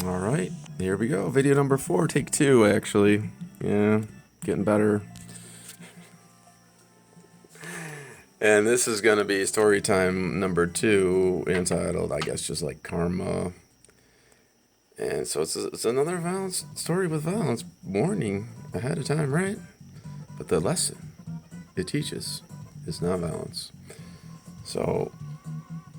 All right, here we go. Video number 4, take 2, actually. Yeah, getting better. And this is going to be story time number 2, entitled, I guess, just like Karma. And so it's another violence story with violence warning ahead of time, right? But the lesson it teaches is not violence. So,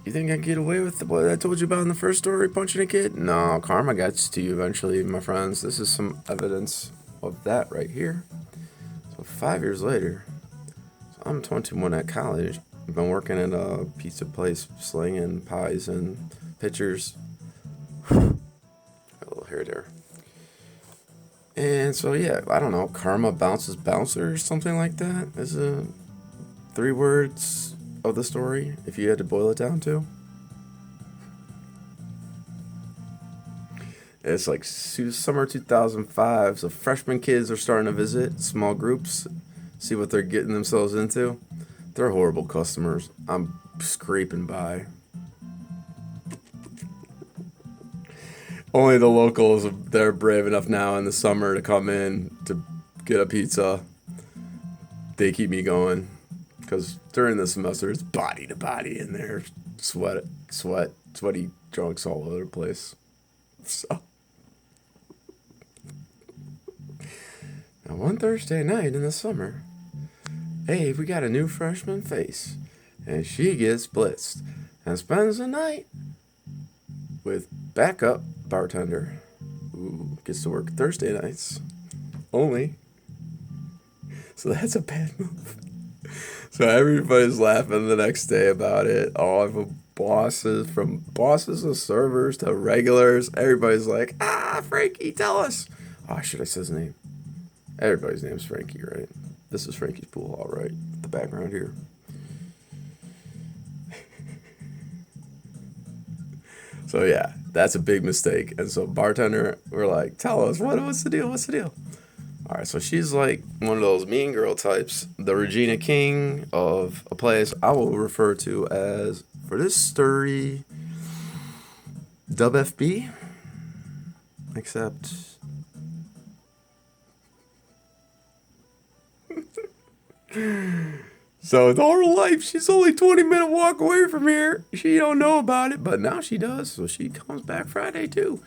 you think I get away with what I told you about in the first story, punching a kid? No, karma gets to you eventually, my friends. This is some evidence of that right here. So 5 years later, so I'm 21 at college. I've been working at a pizza place, slinging pies and pitchers. Got a little hair there. And so yeah, I don't know, karma bounces bouncer or something like that is a 3 words of the story if you had to boil it down to. It's like summer 2005, so freshman kids are starting to visit small groups, see what they're getting themselves into. They're horrible customers. I'm scraping by. Only the locals, they're brave enough now in the summer to come in to get a pizza. They keep me going because during the semester it's body to body in there, sweaty drunks all over the place. So now one Thursday night in the summer, hey, we got a new freshman face, and she gets blitzed and spends the night with backup bartender who gets to work Thursday nights only. So that's a bad move. So everybody's laughing the next day about it. All of the bosses, from bosses to servers to regulars, everybody's like, Frankie, tell us. Oh, should I say his name? Everybody's name's Frankie, right? This is Frankie's pool, all right. The background here. So yeah, that's a big mistake. And so bartender, we're like, tell us, what's the deal? What's the deal? All right, so she's like one of those mean girl types, the Regina King of a place I will refer to as, for this story, Dub FB, except so in all her life, she's only 20-minute walk away from here. She don't know about it, but now she does, so she comes back Friday too.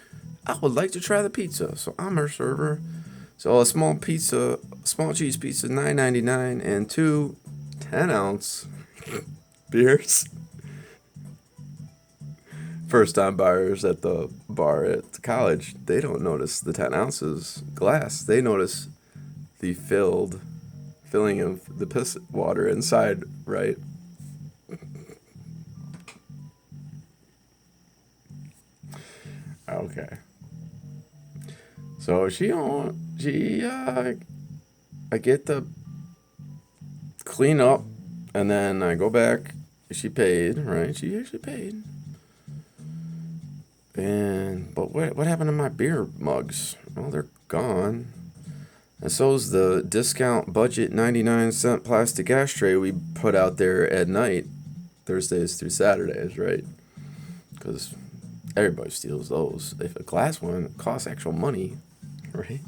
I would like to try the pizza, so I'm her server. So a small cheese pizza, $9.99, and 2 10-ounce beers. First-time buyers at the bar at the college, they don't notice the 10 ounces glass. They notice the filling of the piss water inside, right? Okay. So I get the clean up, and then I go back. She paid, right? She actually paid. But what happened to my beer mugs? Well, they're gone. And so's the discount budget 99-cent plastic ashtray we put out there at night, Thursdays through Saturdays, right? Because everybody steals those. If a glass one costs actual money, right?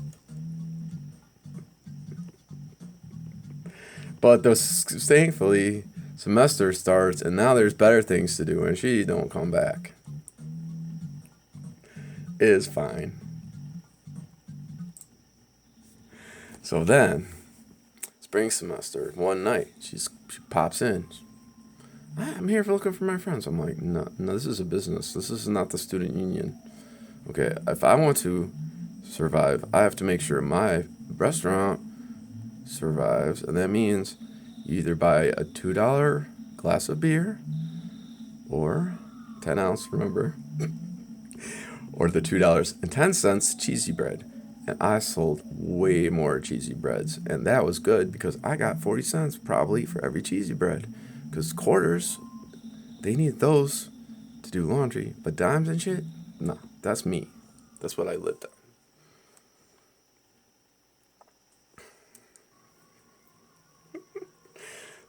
But thankfully, semester starts, and now there's better things to do, and she don't come back. It is fine. So then, spring semester, one night, she pops in. I'm here looking for my friends. I'm like, no, this is a business. This is not the student union. Okay, if I want to survive, I have to make sure my restaurant survives, and that means you either buy a $2 glass of beer, or 10-ounce, remember, or the $2.10 cheesy bread. And I sold way more cheesy breads, and that was good because I got 40 cents probably for every cheesy bread, because quarters, they need those to do laundry, but dimes and shit, no, that's me. That's what I lived on.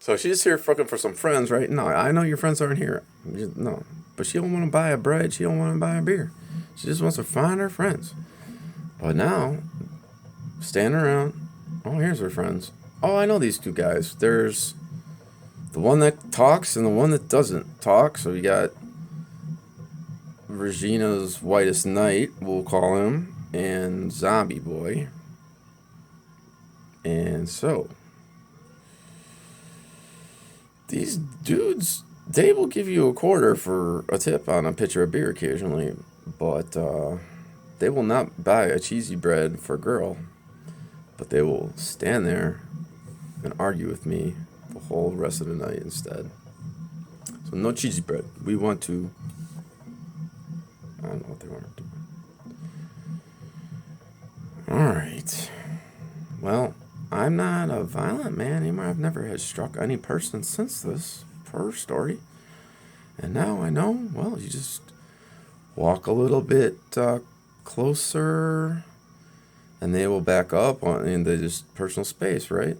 So she's here fucking for some friends, right? No, I know your friends aren't here. No, but she don't want to buy a bread. She don't want to buy a beer. She just wants to find her friends. But now, standing around, oh, here's her friends. Oh, I know these two guys. There's the one that talks and the one that doesn't talk. So we got Regina's whitest knight, we'll call him, and Zombie Boy. And so, these dudes, they will give you a quarter for a tip on a pitcher of beer occasionally, but they will not buy a cheesy bread for a girl, but they will stand there and argue with me the whole rest of the night instead. So no cheesy bread. We want to... I don't know what they want to do. Alright. Well, I'm not a violent man anymore. I've never had struck any person since this first story. And now I know, well, you just walk a little bit closer and they will back up in the just personal space, right?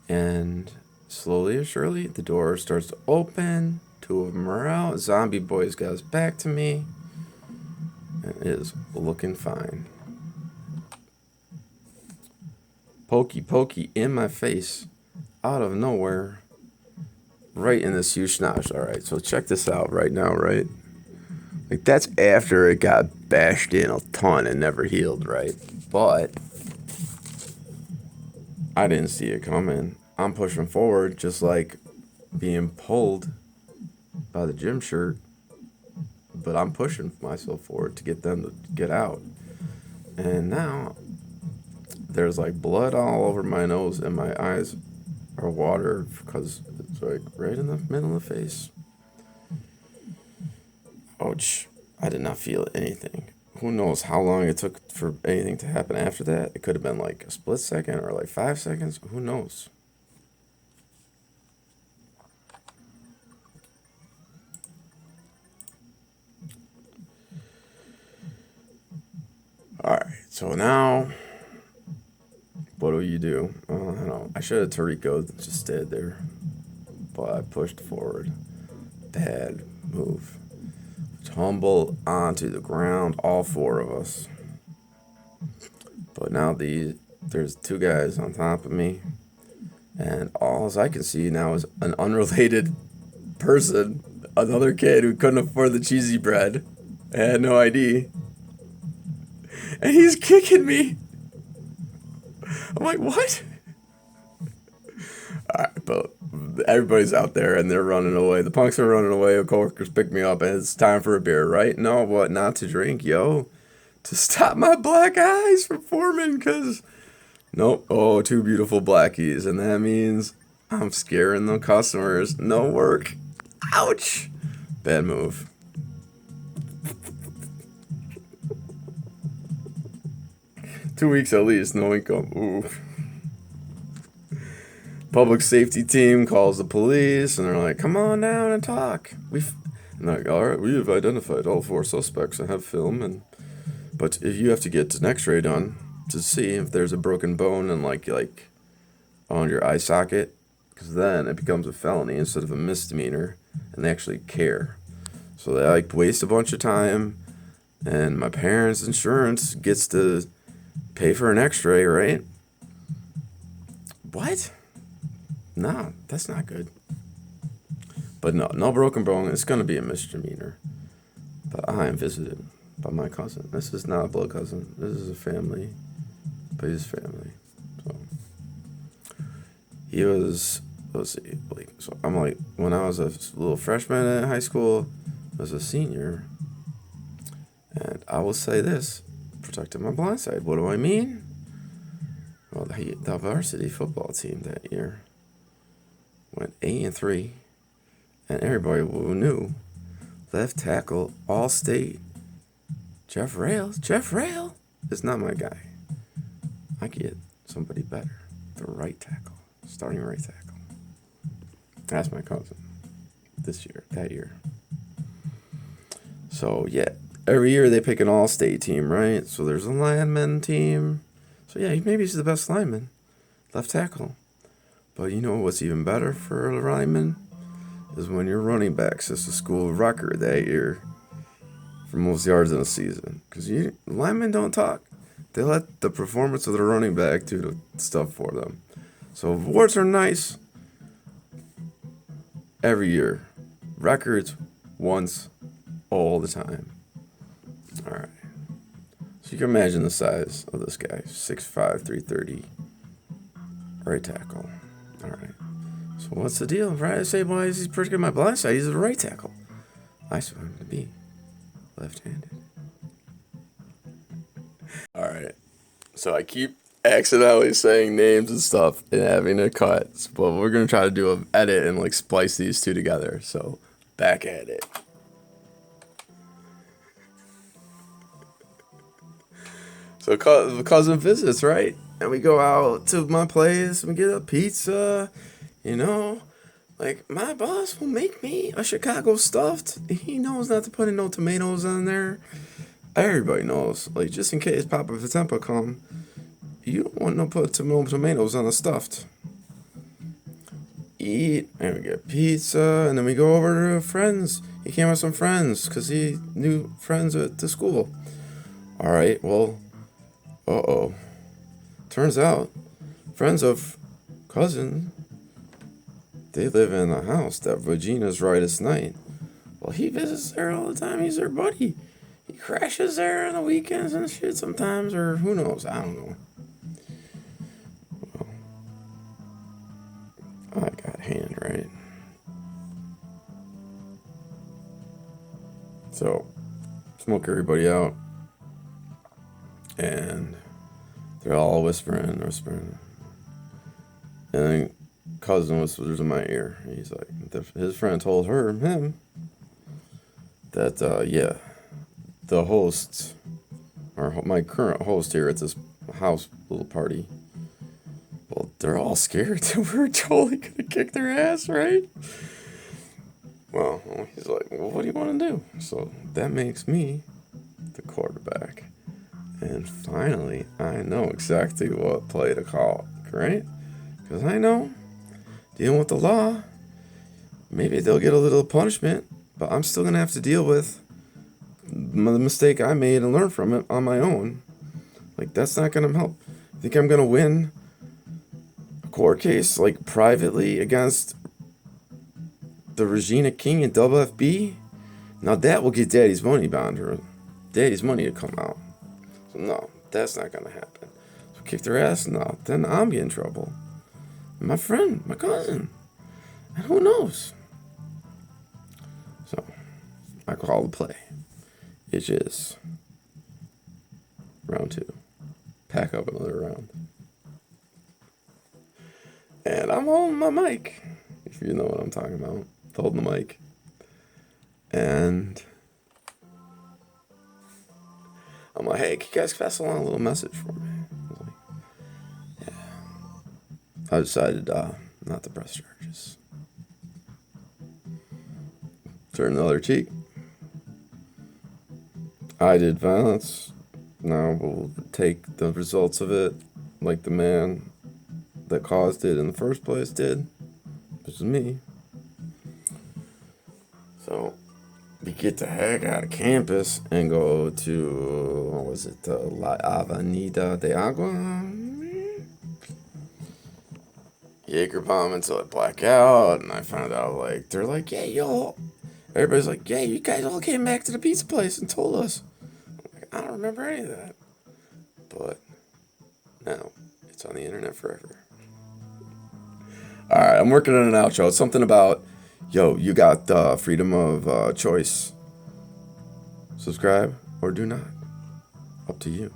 And slowly or surely, the door starts to open. Two of them are out. Zombie Boy's got his back to me. And it is looking fine. Pokey in my face, out of nowhere, right in this huge schnosh. All right, so check this out right now, right? Like, that's after it got bashed in a ton and never healed, right? But I didn't see it coming. I'm pushing forward, just like being pulled by the gym shirt, but I'm pushing myself forward to get them to get out. And now there's like blood all over my nose and my eyes are watered because it's like right in the middle of the face. Ouch. I did not feel anything. Who knows how long it took for anything to happen after that? It could have been like a split second or like 5 seconds. Who knows? Alright, so now, what do you do? I don't know. I should have Tarico'd and just stayed there. But I pushed forward. Bad move. Tumble onto the ground, all four of us. But now there's two guys on top of me. And all I can see now is an unrelated person. Another kid who couldn't afford the cheesy bread. I had no ID. And he's kicking me. I'm like, what? Alright, but everybody's out there and they're running away. The punks are running away. The coworkers pick me up and it's time for a beer, right? No, what? Not to drink, yo. To stop my black eyes from forming, because... Nope. Oh, two beautiful blackies. And that means I'm scaring the customers. No work. Ouch. Bad move. $2 weeks at least, no income. Ooh. Public safety team calls the police, and they're like, "Come on down and talk." And they're like, "All right, we have identified all 4 suspects and have film, but if you have to get an X-ray done to see if there's a broken bone and like on your eye socket, because then it becomes a felony instead of a misdemeanor, and they actually care. So they like waste a bunch of time, and my parents' insurance gets to pay for an X-ray, right? What? No, that's not good. But no broken bone. It's going to be a misdemeanor. But I am visited by my cousin. This is not a blood cousin. This is a family. But he's family. So he was, let's see, like, so I'm like, when I was a little freshman in high school, I was a senior. And I will say this, protected my blind side. What do I mean? Well, the varsity football team that year went 8-3, and everybody knew left tackle, all state, Jeff Rail is not my guy. I get somebody better, the right tackle, starting right tackle. That's my cousin that year. So yeah, every year they pick an all-state team, right? So there's a lineman team. So yeah, maybe he's the best lineman, left tackle. But you know what's even better for a lineman? Is when your running back sets a school record that year for most yards in a season. Because linemen don't talk. They let the performance of the running back do the stuff for them. So awards are nice every year. Records once, all the time. All right. So you can imagine the size of this guy. 6'5", 330. Right tackle. All right. So what's the deal? Right? I say, why is he protecting my blind side? He's a right tackle. I just want him to be left-handed. All right. So I keep accidentally saying names and stuff and having to cut. But we're going to try to do an edit and like splice these two together. So back at it. So the cousin visits, right? And we go out to my place and we get a pizza, Like, my boss will make me a Chicago stuffed. He knows not to put in no tomatoes on there. Everybody knows. Like, just in case Papa Patempa come, you don't want no put tomatoes on a stuffed. Eat, and we get pizza, and then we go over to friends. He came with some friends, because he knew friends at the school. All right, well, turns out, friends of cousin, they live in a house that Regina's rightest night. Well, he visits there all the time. He's their buddy. He crashes there on the weekends and shit sometimes, or who knows? I don't know. Well, I got hand, right? So, smoke everybody out. And they're all whispering. And then cousin whispers in my ear. He's like, his friend told him, that, the host, or my current host here at this house little party, well, they're all scared that we're totally going to kick their ass, right? Well, he's like, well, what do you want to do? So that makes me the quarterback. And finally, I know exactly what play to call, right? Because I know, dealing with the law, maybe they'll get a little punishment, but I'm still going to have to deal with the mistake I made and learn from it on my own. Like, that's not going to help. I think I'm going to win a court case, like, privately against the Regina King and WFB. Now, that will get Daddy's money bound her. Daddy's money to come out. So, no, that's not going to happen. So, kick their ass? No, then I'm getting in trouble. My friend, my cousin. And who knows? So, I call the play. It is round 2. Pack up another round. And I'm holding my mic, if you know what I'm talking about. Holding the mic. And I'm like, hey, can you guys pass along a little message for me? I was like, yeah. I decided not to press charges. Turn the other cheek. I did violence. Now we'll take the results of it like the man that caused it in the first place did, which is me. So we get the heck out of campus and go to, what was it, La Avenida de Agua? Jaeger bomb until I black out, and I found out, like, they're like, yeah, yo. Everybody's like, yeah, you guys all came back to the pizza place and told us. I'm like, I don't remember any of that. But now it's on the internet forever. All right, I'm working on an outro. It's something about, yo, you got freedom of choice. Subscribe or do not. Up to you.